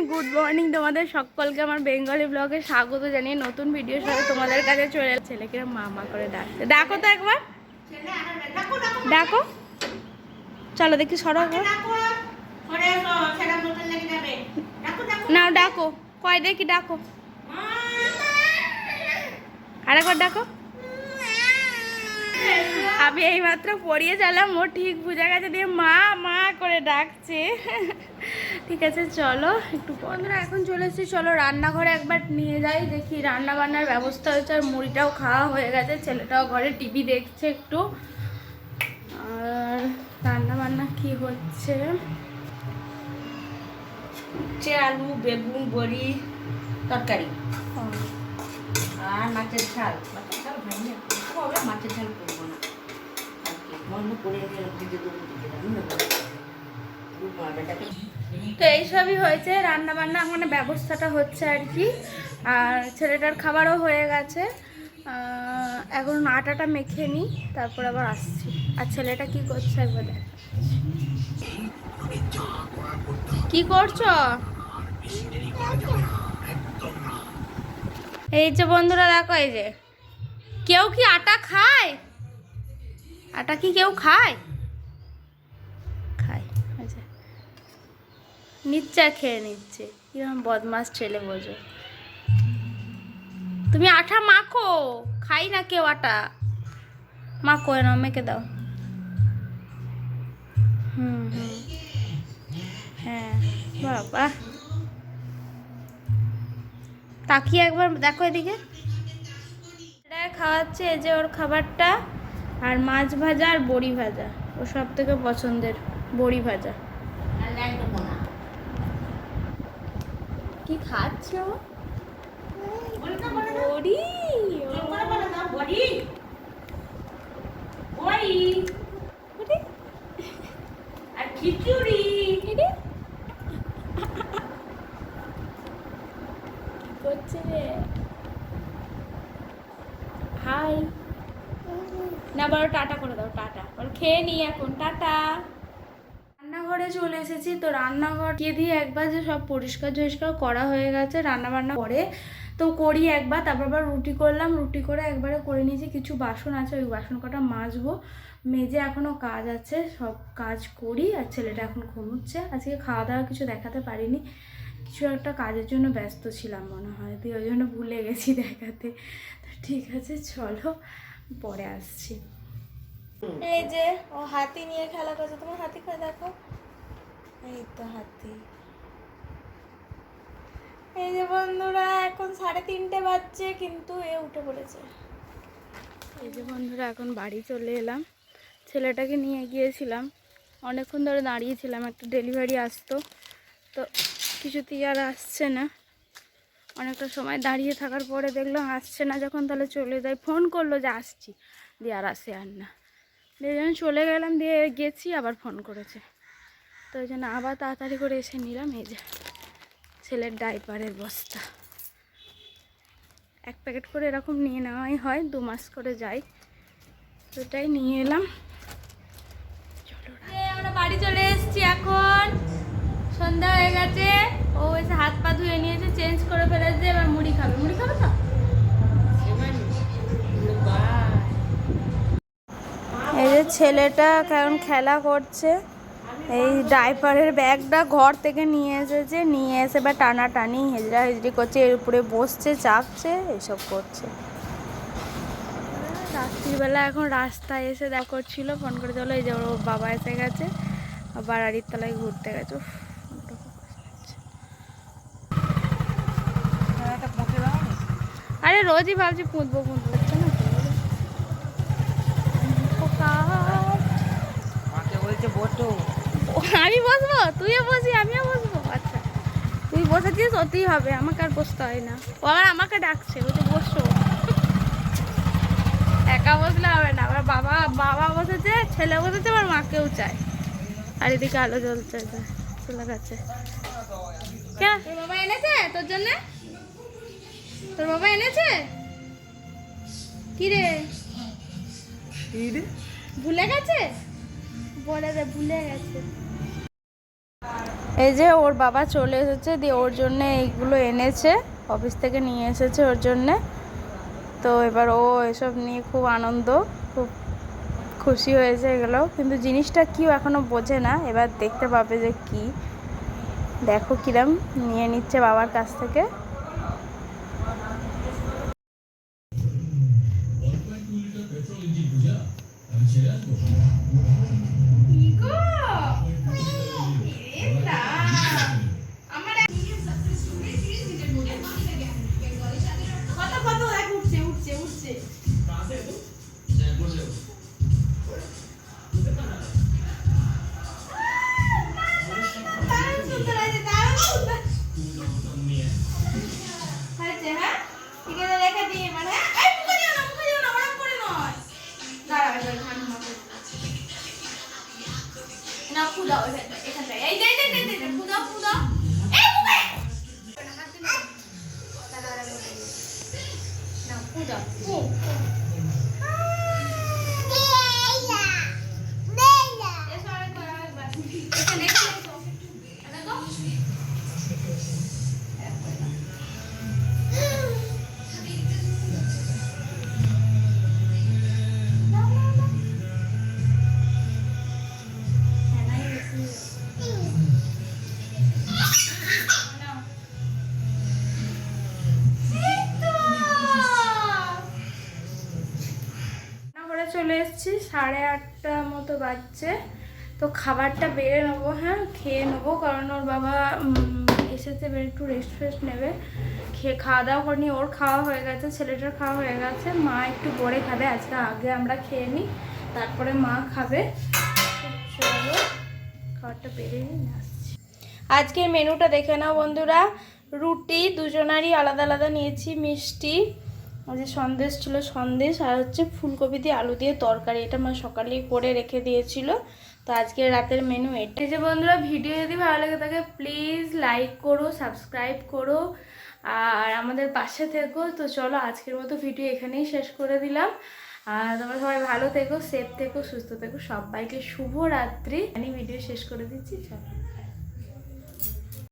Good morning তোমাদের সকলকে আমার বেঙ্গলি ব্লগে স্বাগত জানিয়ে নতুন ভিডিওর সাথে তোমাদের কাছে চলে এলাম। ছেলেকে মা করে ডাকছে, ডাকো তো একবার, ডাকো। চলো দেখি সরো, নাও ডাকো, কয় দেখি ডাকো, আরেকবার ডাকো। আমি এইমাত্র পড়িয়ে চালাম, ও ঠিক বুঝা গেছে, দিয়ে মা মা করে ডাকছে। ঠিক আছে চলো একটু বন্ধুরা এখন চলে এসেছি, চলো রান্নাঘরে একবার নিয়ে যাই, দেখি রান্না বান্নার ব্যবস্থা হয়েছে, আর মুড়িটাও খাওয়া হয়ে গেছে, ছেলেটাও ঘরে টিভি দেখছে একটু। আর রান্না বান্না কি হচ্ছে, আলু বেগুন বড়ি তরকারি আর মাছের ঝাল। মাছের ঝাল ভাঙিয়ে মাছের ঝাল করবো না, বন্ধ করে তো এইসবই হয়েছে, রান্না বান্না মানে ব্যবস্থাটা হচ্ছে আর কি। আর ছেলেটার খাবারও হয়ে গেছে, এখন আটাটা মেখে নিই, তারপর আবার আসছি। আর ছেলেটা কি করছে একবার দেখ, কি করছো? এই যে বন্ধুরা দেখো, এই যে কেউ কি আটা খায়? আটা কি কেউ খায়? খায়, নিচ্ছে আর খেয়ে নিচ্ছে, কিরকম বদমাস ছেলে বোঝো। তুমি আটা মাখো, খাই না কেউ আটা, মাখো না, মেখে দাও। হ্যাঁ বাবা, তাকিয়ে একবার দেখো এদিকে, খাওয়াচ্ছে, এই যে ওর খাবারটা, আর মাছ ভাজা আর বড়ি ভাজা, ও সব থেকে পছন্দের বড়ি ভাজা। কি খাচ্ছ? বড়ি, আর খিচুড়ি। করছে রে, হাই না, বলো টাটা করে দাও, টাটা বলো, খেয়ে নি এখন, টাটা। রান্নাঘরে চলে এসেছি, তো রান্নাঘর দিয়ে একবার যে সব পরিষ্কার টরিষ্কার করা হয়ে গেছে, রান্না বান্না করে তো করি একবার, তারপর আবার রুটি করলাম, রুটি করে একবারে করে নিয়েছি, কিছু বাসন আছে ওই বাসন কটা মাজবো, মেজে এখনও কাজ আছে, সব কাজ করি। আর ছেলেটা এখন ঘুমোচ্ছে, আজকে খাওয়া দাওয়া কিছু দেখাতে পারিনি, কিছু একটা কাজের জন্য ব্যস্ত ছিলাম মনে হয়, তো ওই জন্য ভুলে গেছি দেখাতে। তো ঠিক আছে চলো পরে আসছি। এই যে ও হাতি নিয়ে খেলা করছে, তোমার হাতি খায় দেখো, এই তো হাতি। এই যে বন্ধুরা এখন 3:30 বাজছে, কিন্তু এ উঠে পড়েছে। এই যে বন্ধুরা এখন বাড়ি চলে এলাম, ছেলেটাকে নিয়ে গিয়েছিলাম, অনেকক্ষণ ধরে দাঁড়িয়েছিলাম, একটা ডেলিভারি আসতো, তো কিছুতেই আর আসছে না, অনেকটা সময় দাঁড়িয়ে থাকার পরে দেখলাম আসছে না যখন, তাহলে চলে যাই, ফোন করলো যে আসছি, দিয়ে আর আসে আর না, দিয়ে যখন চলে গেলাম, দিয়ে গেছি আবার ফোন করেছে, তো ওই জন্য আবার তাড়াতাড়ি করে এসে নিলাম। এই যে ছেলের ডাইপারের বস্তা, 1 প্যাকেট করে এরকম নিয়ে নেওয়াই হয়, 2 মাস করে যাই, তো ওটাই নিয়ে এলাম। চলো আমরা বাড়ি চলে এসেছি, এখন সন্ধ্যা হয়ে গেছে, ও এসে হাত পা ধুয়ে নিয়েছে, চেঞ্জ করে ফেলেছে, এবার মুড়ি খাবে। মুড়ি খাবে তো? এই যে ছেলেটা কারণ খেলা করছে, এই ডাইপারের ব্যাগটা ঘর থেকে নিয়ে এসেছে, নিয়ে এসে বা টানাটানি হেজড়া হেজড়ি করছে, এর উপরে বসছে, চাপছে, এইসব করছে। রাত্রিবেলা এখন রাস্তায় এসে দেখা করছিল, ফোন করে চলো, এই যে ওর বাবা এসে গেছে, বাড়ির তলায় ঘুরতে গেছে। আরে রোজই ভাবছি পুঁতবো হচ্ছে না, আমি বসবো, তুইও বসি, আমিও বসবো। আচ্ছা তুই বসেছিস, ওতেই হবে, আমাকে আর বসতে হয় না, ও আবার আমাকে ডাকছে, ওতে বসো, একা বসলে হবে না, আবার বাবা বাবা বসেছে, ছেলে বসেছে, আবার মাকেও চায়। আর এদিকে আলো জ্বলছে, চলে গেছে। কেন তোর বাবা এনেছে তোর জন্য? তোর বাবা এনেছে কি রে? ভুলে গেছে, বলে দে ভুলে গেছে। এই যে ওর বাবা চলে এসেছে, দিয়ে ওর জন্য এইগুলো এনেছে, অফিস থেকে নিয়ে এসেছে ওর জন্যে। তো এবার ও এসব নিয়ে খুব আনন্দ, খুব খুশি হয়েছে এগুলো, কিন্তু জিনিসটা কি এখনো বোঝে না, এবার দেখতে পাবে যে কি। দেখো কিরম নিয়ে নিচ্ছে বাবার কাছ থেকে। চলে এসেছি, 8:30 মতো বাজছে। তো খাবারটা বেড়ে নেবো, হ্যাঁ খেয়ে নেবো, কারণ ওর বাবা এসেছে, বের একটু রেস্ট ফেস্ট নেবে। খাওয়া দাওয়া করিনি, ওর খাওয়া হয়ে গেছে, ছেলেটার খাওয়া হয়ে গেছে, মা একটু পরে খাবে। আজকে আগে আমরা খেয়ে নিই, তারপরে মা খাবে। চলো খাবারটা বেড়ে নিই, আসছি। আজকের মেনুটা দেখে নাও বন্ধুরা। রুটি দুজনারই আলাদা আলাদা নিয়েছি, মিষ্টি, যে সন্দেশ ছিল সন্দেশ, আর হচ্ছে ফুলকপি দিয়ে আলু দিয়ে তরকারি। এটা মা সকালেই করে রেখে দিয়েছিল। তো আজকে রাতের মেনু এটা। এই যে বন্ধুরা, ভিডিও যদি ভালো লাগে থাকে প্লিজ লাইক করো, সাবস্ক্রাইব করো, আর আমাদের পাশে থেকো। তো চলো আজকের মতো ভিডিও এখানেই শেষ করে দিলাম। আর তোমরা সবাই ভালো থেকো, সেফ থেকো, সুস্থ থেকো, সবাইকে শুভ রাত্রি। আমি ভিডিও শেষ করে দিচ্ছি, চলো।